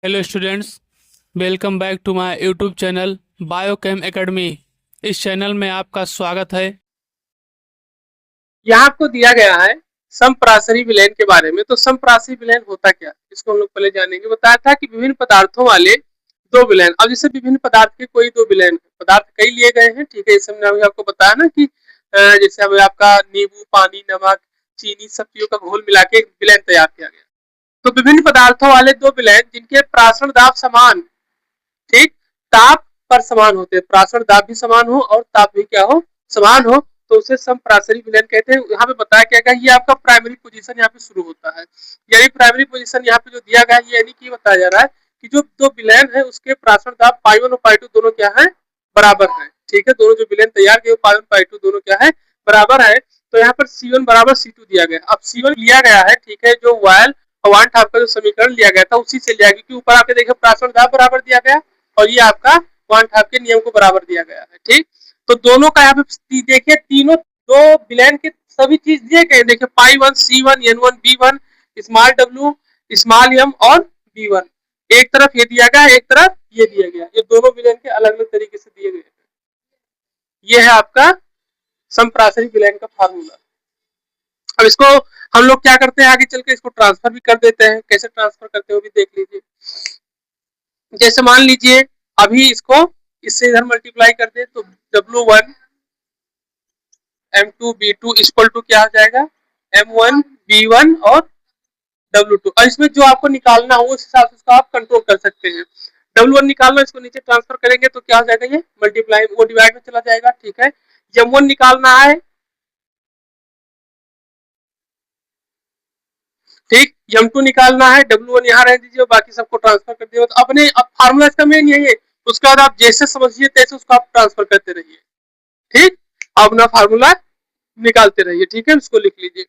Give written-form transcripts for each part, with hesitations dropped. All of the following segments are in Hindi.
Hello students, welcome back to my YouTube channel Biochem academy. इस चैनल में आपका स्वागत है। यहाँ आपको दिया गया है समप्रासरी विलयन के बारे में। तो समप्रासरी विलयन होता क्या, इसको हम लोग पहले जानेंगे। बताया था कि विभिन्न पदार्थों वाले दो विलयन। अब जैसे विभिन्न पदार्थ के कोई दो विलयन, पदार्थ कई लिए गए हैं, ठीक है। इस समय अभी आपको बताया ना कि जैसे अभी आपका नींबू, पानी, नमक, चीनी, सब चीजों का घोल मिला के एक विलयन तैयार किया गया। तो विभिन्न पदार्थों वाले दो विलयन जिनके प्राशन दाब समान, ठीक, ताप पर समान होते हैं। प्राशन दाब भी समान हो और ताप भी क्या हो, समान हो, तो उसे समप्रासरी विलयन कहते हैं। यहाँ पे बताया क्या गया, ये आपका प्राइमरी पोजीशन यहाँ पे शुरू होता है। यानी प्राइमरी पोजीशन यहाँ पे जो दिया गया है, ये यानी कि बताया जा रहा है कि जो दो विलयन है उसके प्राशन दाब पाई वन और पाई टू दोनों क्या है, बराबर है। ठीक है, दोनों जो विलयन तैयार किए पाई वन पाई टू दोनों क्या है, बराबर है। तो यहाँ पर C1 बराबर C2 दिया गया। अब C1 लिया गया है, ठीक है, जो वायल और वन हाफ का जो समीकरण लिया गया था उसी से लिया गया, क्योंकि ऊपर आपने देखा प्राशन दाब बराबर दिया गया और ये आपका वन हाफ के नियम को बराबर दिया गया है। ठीक, तो दोनों का यहाँ पे देखिए, तीनों दो विलयन के सभी चीज दिए गए। देखिए pi one, C1, N1, B1, small w, small m और B1। एक तरफ ये दिया गया, एक तरफ ये दिया गया। ये दोनों विलयन के अलग अलग तरीके से दिए गए हैं। ये है आपका समप्रासरी विलयन का फार्मूला। अब इसको हम लोग क्या करते हैं, आगे चल के इसको ट्रांसफर भी कर देते हैं। कैसे ट्रांसफर करते हैं वो भी देख लीजिए। जैसे मान लीजिए अभी इसको इससे इधर मल्टीप्लाई कर दे तो W1 M2 B2 equal to क्या हो जाएगा, M1 B1 और W2। और इसमें जो आपको निकालना हो उस हिसाब से उसको आप कंट्रोल कर सकते हैं। W1 निकालना, इसको नीचे ट्रांसफर करेंगे तो क्या हो जाएगा, ये मल्टीप्लाई वो डिवाइड में चला जाएगा। ठीक है, M1 निकालना है, ठीक, M2 निकालना है, W1 यहाँ रह दीजिए, बाकी सबको ट्रांसफर कर दिया। तो अपने अब फार्मूला इसका मेन यही है। उसके बाद आप जैसे समझिए तैसे उसको आप ट्रांसफर करते रहिए। ठीक, अपना फार्मूला निकालते रहिए। ठीक है, इसको लिख लीजिए।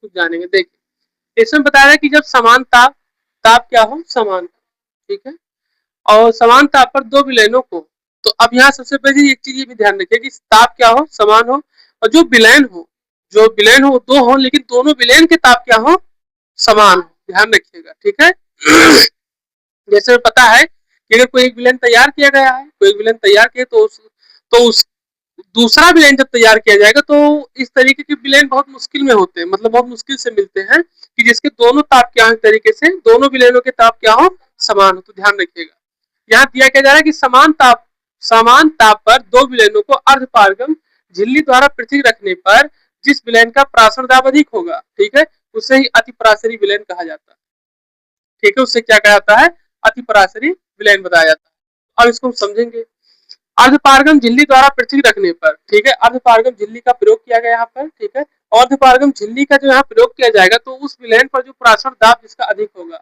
कुछ जानेंगे, देखिए इसमें बताया है कि जब समान ताप, ताप क्या हो, समान, ठीक है, और समान ताप पर दो विलयनों को, तो अब यहाँ सबसे पहले एक चीज ये भी ध्यान रखिए कि ताप क्या हो, समान हो, और जो विलयन हो, जो विलयन हो दो हो, लेकिन दोनों विलयन के ताप क्या हो, समान हो। ध्यान रखिएगा, ठीक है। जैसे पता है कि अगर कोई एक विलयन तैयार किया गया है, कोई एक विलयन तैयार किया तो उस दूसरा विलयन जब तैयार किया जाएगा तो इस तरीके के विलयन बहुत मुश्किल में होते हैं, मतलब बहुत मुश्किल से मिलते हैं कि जिसके दोनों ताप क्या हो, तरीके से दोनों विलयनों के ताप क्या हो, समान हो। तो ध्यान रखिएगा, यहाँ दिया क्या जा रहा है कि समान ताप पर दो विलयनों को अर्धपारगम झिल्ली द्वारा पृथक रखने पर जिस विलयन का प्राशन दाब अधिक होगा, ठीक है, उसे ही अतिपराशरी विलयन कहा जाता है। ठीक है, उससे क्या कहा जाता है, अतिपराशरी विलयन बताया जाता है। अब इसको हम समझेंगे। अर्धपारगम झिल्ली द्वारा पृथक रखने पर, ठीक है, अर्धपारगम झिल्ली का प्रयोग किया गया यहाँ पर। ठीक है, अर्धपारगम झिल्ली का जो यहाँ प्रयोग किया जाएगा तो उस विलयन पर जो प्राशन दाब जिसका अधिक होगा,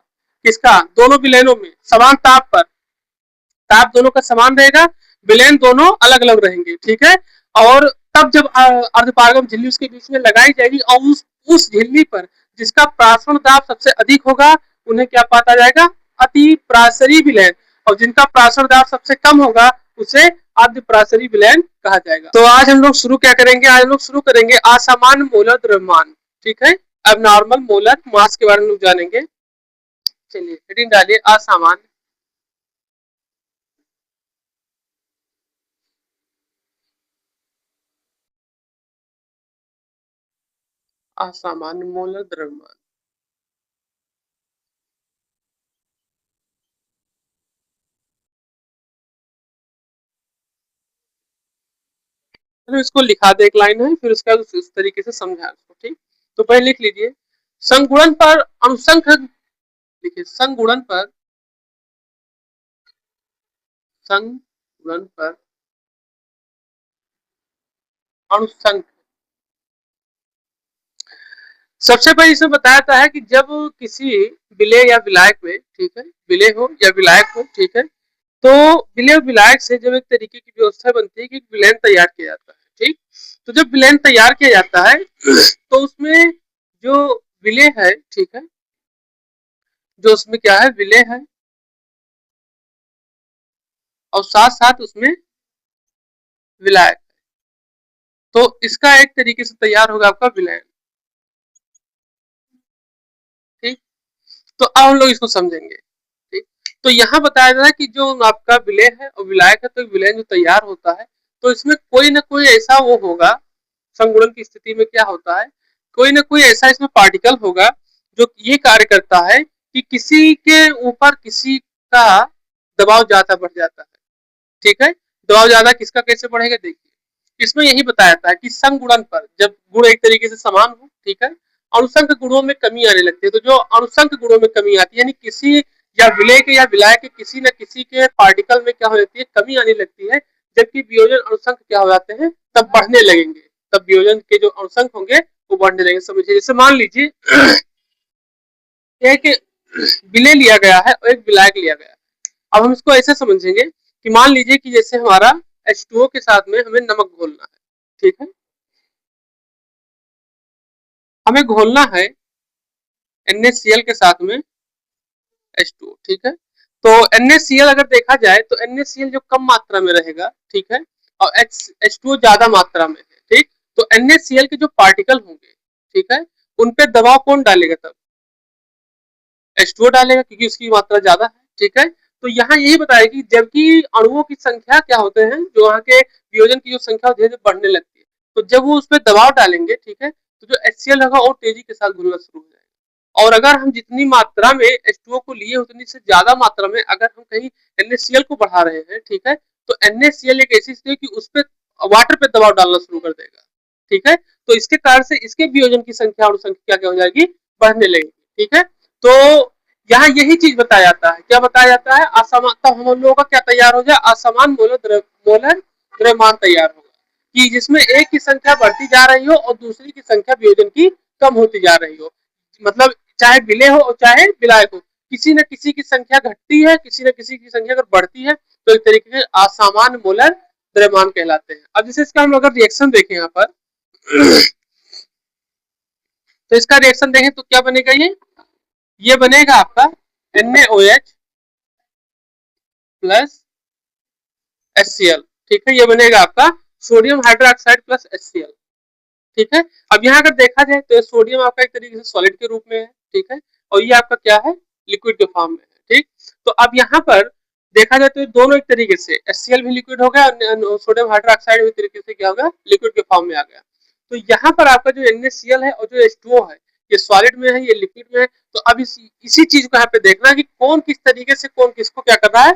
किसका, दोनों विलयनों में समान ताप पर, ताप दोनों का समान रहेगा, विलयन दोनों अलग अलग रहेंगे। ठीक है, और तब जब अर्धपारगम झिल्ली उसके बीच में लगाई जाएगी और उस झिल्ली पर जिसका प्राशन दाब सबसे अधिक होगा उन्हें क्या पाता जाएगा, अति प्रासरी विलयन, और जिनका प्राशन दाब सबसे कम होगा उसे अर्धप्रासरी विलयन कहा जाएगा। तो आज हम लोग शुरू क्या करेंगे, आज हम लोग शुरू करेंगे असामान्य मोलर द्रव्यमान। ठीक है, अब नॉर्मल मोलर मास के बारे में लोग जानेंगे। चलिए हेडिंग डालिए, असामान्य असामान्य मोलर द्रव्यमान। चलो इसको लिखा दे, एक लाइन है, फिर उसका इस तरीके से समझा इसको। ठीक, तो पहले लिख लीजिए, संगुणन पर अनुसंख, लिखिए संगुणन पर, संगुणन पर अनुसंख। सबसे पहले इसमें बताया है कि जब किसी विलेय या विलायक में, ठीक है, विलेय हो या विलायक हो, ठीक है, तो विलेय विलायक से जब एक तरीके की व्यवस्था बनती है कि विलयन तैयार किया जाता है। ठीक, तो जब विलयन तैयार किया जाता है तो उसमें जो विलेय है, ठीक है, जो उसमें क्या है, विलेय है, और साथ साथ उसमें विलायक, तो इसका एक तरीके से तैयार होगा आपका विलयन। तो अब हम लोग इसको समझेंगे। ठीक, तो यहाँ बताया जा रहा है कि जो आपका विलय है और विलायक है, तो विलयन जो तैयार होता है तो इसमें कोई ना कोई ऐसा वो होगा, संगुणन की स्थिति में क्या होता है, कोई ना कोई ऐसा इसमें पार्टिकल होगा जो ये कार्य करता है कि किसी के ऊपर किसी का दबाव ज्यादा बढ़ जाता है। ठीक है, दबाव ज्यादा किसका कैसे बढ़ेगा देखिए, इसमें यही बताया जाता है कि संगुणन पर जब गुण एक तरीके से समान हो, ठीक है, अणुसंख गुणों में कमी आने लगती है। तो जो अणुसंख गुणों में कमी आती है, यानी किसी या विलय के या विलाय के किसी न किसी के पार्टिकल में क्या हो जाती है, कमी आने लगती है, जबकि वियोजन अणुसंख क्या हो जाते हैं, तब बढ़ने लगेंगे, तब वियोजन के जो अणुसंख होंगे वो बढ़ने लगेंगे। समझिए, जैसे मान लीजिए एक विलय लिया गया है और एक विलायक लिया गया है। अब हम इसको ऐसे समझेंगे कि मान लीजिए कि जैसे हमारा H2O के साथ में हमें नमक घोलना है, ठीक है, हमें घोलना है NaCl के साथ में H2O, ठीक है। तो NaCl अगर देखा जाए तो NaCl जो कम मात्रा में रहेगा, ठीक है, और H2O ज्यादा मात्रा में है, ठीक, तो NaCl के जो पार्टिकल होंगे, ठीक है, उन पे दबाव कौन डालेगा, तब H2O डालेगा क्योंकि उसकी मात्रा ज्यादा है, ठीक है। तो यहाँ यही बताया कि जबकि अणुओं की संख्या क्या होते हैं, जो वहाँ के वियोजन की जो संख्या धीरे धीरे बढ़ने लगती है, तो जब वो उस पर दबाव डालेंगे, ठीक है, तो जो HCl होगा और तेजी के साथ घुलना शुरू हो जाएगा। और अगर हम जितनी मात्रा में H2O को लिए उतनी से ज्यादा मात्रा में अगर हम कहीं NaCl को बढ़ा रहे हैं, ठीक है, तो NaCl एक ऐसी स्थिति है कि उस पर वाटर पे दबाव डालना शुरू कर देगा, ठीक है। तो इसके कारण से इसके वियोजन की संख्या और संख्या क्या हो जाएगी, बढ़ने लगेगी, ठीक है। तो यहाँ यही चीज बताया जाता है, क्या बताया जाता है, असमान, तब हम लोगों का क्या तैयार हो जाए, असमान मोलर द्रव्यमान तैयार होगा, कि जिसमें एक की संख्या बढ़ती जा रही हो और दूसरी की संख्या वियोजन की कम होती जा रही हो। मतलब चाहे विलय हो और चाहे विलायक हो, किसी न किसी की संख्या घटती है, किसी न किसी की संख्या अगर बढ़ती है तो एक तरीके से असामान्य मोलर द्रव्यमान कहलाते हैं। अब जैसे इसका हम अगर रिएक्शन देखें यहाँ पर तो इसका रिएक्शन देखें तो क्या बनेगा, ये बनेगा आपका NaOH प्लस HCl, ठीक है, ये बनेगा आपका सोडियम हाइड्रोक्साइड प्लस HCl, ठीक है। अब यहाँ अगर देखा जाए तो सोडियम आपका एक तरीके से सॉलिड के रूप में है, ठीक है, और ये आपका क्या है, लिक्विड के फॉर्म में है, ठीक। तो अब यहाँ पर देखा जाए तो दोनों एक तरीके से HCl भी लिक्विड हो गया और सोडियम हाइड्रोक्साइड भी तरीके से क्या हो गया, लिक्विड के फॉर्म में आ गया। तो यहाँ पर आपका जो NaCl है और जो H2O है, ये सॉलिड में है, ये लिक्विड में है। तो अब इसी चीज को यहाँ पे देखना है कि कौन किस तरीके से कौन किसको क्या कर रहा है,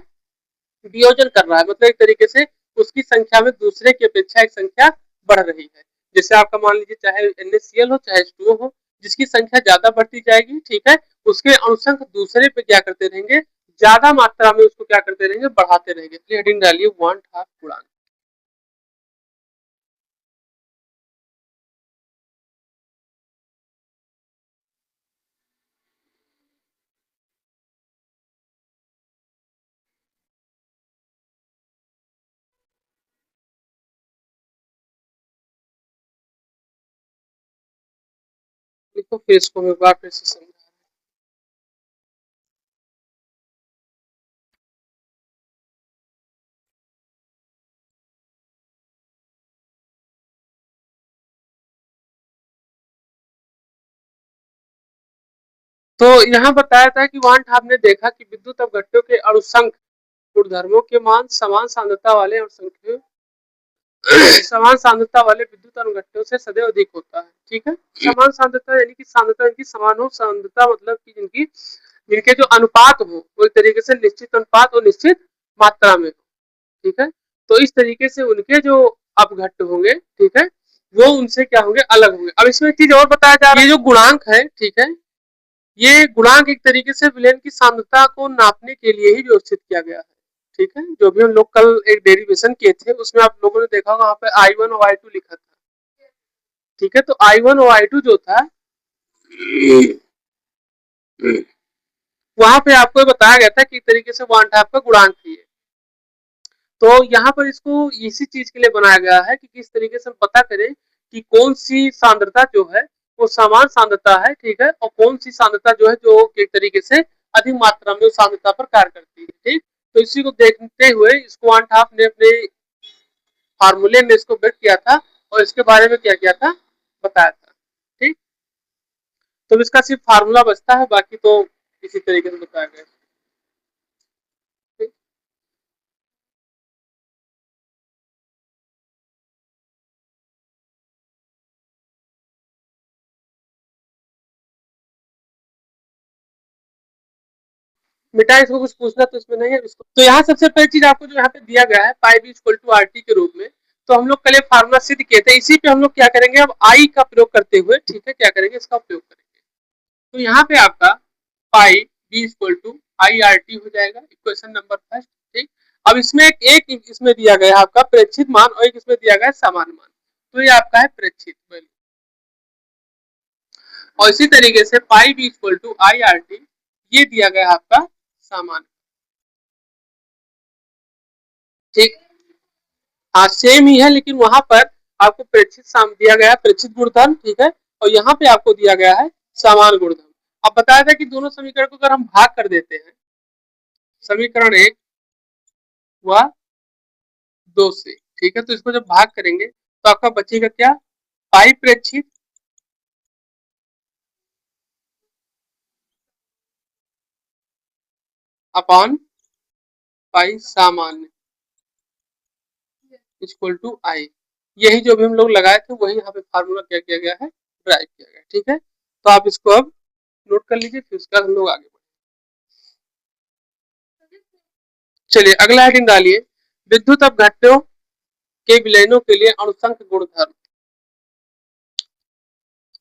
वियोजन कर रहा है, मतलब एक तरीके से उसकी संख्या में दूसरे की अपेक्षा एक संख्या बढ़ रही है। जैसे आपका मान लीजिए चाहे NaCl हो चाहे H2O हो, जिसकी संख्या ज्यादा बढ़ती जाएगी, ठीक है, उसके अणुसंख दूसरे पे क्या करते रहेंगे, ज्यादा मात्रा में उसको क्या करते रहेंगे, बढ़ाते रहेंगे। हेडिंग डालिए 1/2 गुणांक। देखो फिर इसको मैं बार फिर से समझा। तो यहाँ बताया था कि वान ठाप ने देखा कि विद्युत अपघट्टों के अणुसंख गुणधर्मों के मान समान सांद्रता वाले अणुसंख्यों समान सांद्रता वाले विद्युत अनुघट्टों से सदैव अधिक होता है, ठीक है। समान सांद्रता यानी कि सांद्रता इनकी समान हो, सांद्रता मतलब कि जिनकी जिनके जो अनुपात हो वो एक तरीके से निश्चित अनुपात और निश्चित मात्रा में हो, ठीक है। तो इस तरीके से उनके जो अपघट्ट होंगे, ठीक है, वो उनसे क्या होंगे, अलग होंगे। अब इसमें एक चीज और बताया जा रहा है, ये जो गुणांक है, ठीक है, ये गुणांक एक तरीके से विलयन की सांद्रता को नापने के लिए ही व्यवस्थित किया गया है, ठीक है। जो भी हम लोग कल एक डेरिवेशन किए थे उसमें आप लोगों ने देखा होगा, वहां पे I1 और I2 लिखा था, ठीक है। तो I1 और I2 जो था वहां पे आपको बताया गया था कि तरीके से वन टाइप का गुणांक है। तो यहाँ पर इसको इसी चीज के लिए बनाया गया है कि किस तरीके से हम पता करें कि कौन सी सांद्रता जो है वो समान सांद्रता है, ठीक है, और कौन सी सांद्रता जो है जो एक तरीके से अधिक मात्रा में उस सांद्रता पर कार्य करती है, ठीक। तो इसी को देखते हुए इसको वन टाइप ने अपने फार्मूले में इसको व्यक्त किया था और इसके बारे में क्या किया था, बताया था, ठीक। तो इसका सिर्फ फार्मूला बचता है, बाकी तो इसी तरीके से बताया गया है। ठीक? मिटा इसको, कुछ पूछना तो इसमें नहीं है इसको। तो यहाँ सबसे पहली चीज आपको जो यहाँ पे दिया गया है pi B equal to R T के रूप में, तो हम लोग कल फार्मूला सिद्ध किए थे, इसी पे हम लोग क्या करेंगे अब आई का प्रयोग करते हुए, ठीक है, क्या करेंगे इसका उपयोग करेंगे। तो यहाँ पे आपका pi B equal to I R T हो जाएगा, इक्वेशन नंबर फर्स्ट। ठीक, अब इसमें एक इसमें दिया गया है आपका प्रेक्षित मान और एक इसमें दिया गया है सामान्य मान, तो ये आपका है प्रेक्षित वैल्यू। और इसी तरीके से pi B equal to I R T ये दिया गया है आपका सामान्य। ठीक, हाँ सेम ही है, लेकिन वहां पर आपको प्रेक्षित दिया गया है प्रेक्षित गुणधर्म, ठीक है, और यहाँ पे आपको दिया गया है समान गुणधर्म। अब बताया था कि दोनों समीकरण को अगर हम भाग कर देते हैं, समीकरण 1 व 2 से, ठीक है, तो इसको जब भाग करेंगे तो आपका बचेगा क्या, पाई प्रेक्षित अपॉन पाई सामान्य इक्वल टू आई। यही जो भी हम लोग लगाए थे वही यहाँ पे फार्मूला क्या किया गया है, ड्राइव किया गया है। ठीक है, तो आप इसको अब नोट कर लीजिए, फिर उसके बाद हम लोग आगे बढ़े। चलिए अगला हेडिंग डालिए, विद्युत अपघट्यों के विलयनों के लिए अणुसंख्य गुणधर्म।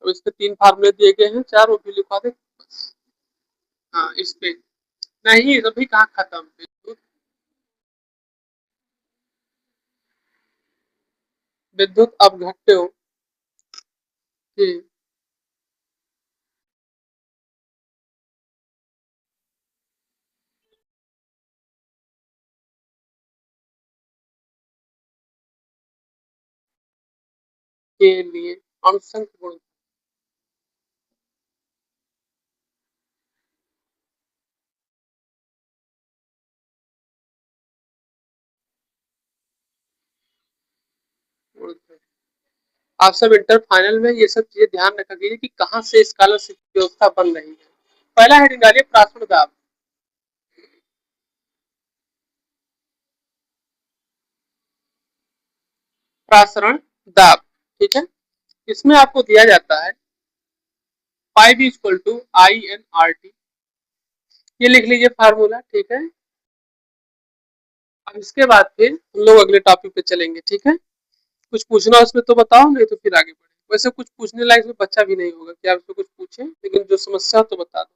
अब इस पे 3 फार्मूले दिए गए हैं, 4 वो भी लिखवा दे बस। हाँ इस पे नहीं, अभी कहाँ खत्म, विद्युत अपघट्यों के लिए अणुसंख्य गुण आप सब इंटर फाइनल में ये सब चीजें ध्यान रखा कीजिए कि कहाँ से स्कॉलरशिप व्यवस्था बन रही है। पहला हेडिंग डालिए प्रासरण दाब। प्रासरण दाब, ठीक है, इसमें आपको दिया जाता है pi B equal to I N R T, ये लिख लीजिए फार्मूला। ठीक है, अब इसके बाद फिर हम लोग अगले टॉपिक पे चलेंगे। ठीक है, कुछ पूछना उसमें तो बताओ, नहीं तो फिर आगे बढ़े। वैसे कुछ पूछने लायक में बच्चा भी नहीं होगा कि आप उसमें कुछ पूछें, लेकिन जो समस्या तो बता दो।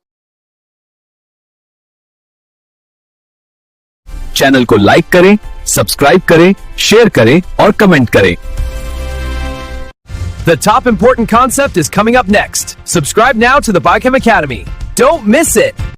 चैनल को लाइक करें, सब्सक्राइब करें, शेयर करें और कमेंट करें। The top important concept is coming up next. Subscribe now to the Biochem Academy. Don't miss it.